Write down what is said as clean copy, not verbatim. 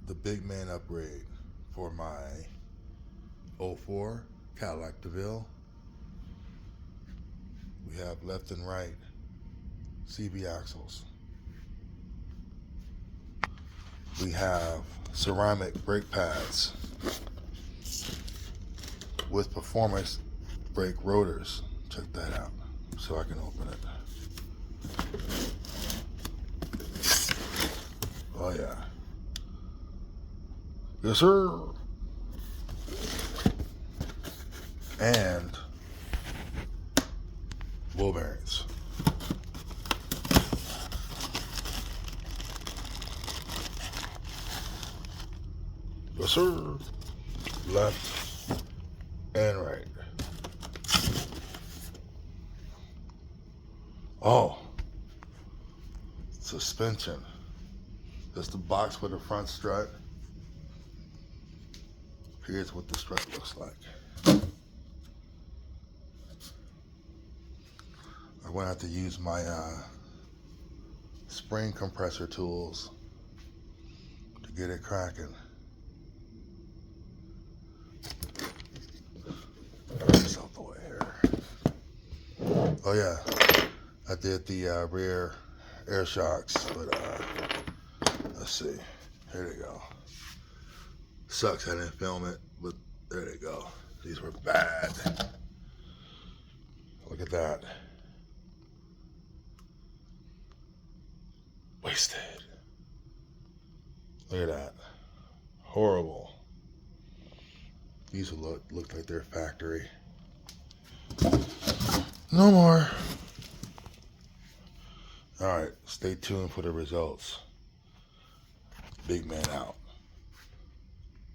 the big man upgrade for my 04 Cadillac Deville. We have left and right CV axles. We have ceramic brake pads with performance brake rotors. Check that out so I can open it. Oh yeah. Yes sir. And wheel bearings. Yes sir. Left and right. Oh, suspension. That's the box with the front strut. Here's what the strut looks like. I'm going to have to use my spring compressor tools to get it cracking. Get this out the way here. Oh yeah, I did the rear air shocks, but let's see. Here they go. Sucks I didn't film it, but there they go. These were bad. Look at that. Wasted. Look at that. Horrible. These will look like they're factory. No more. All right, stay tuned for the results. Big man out.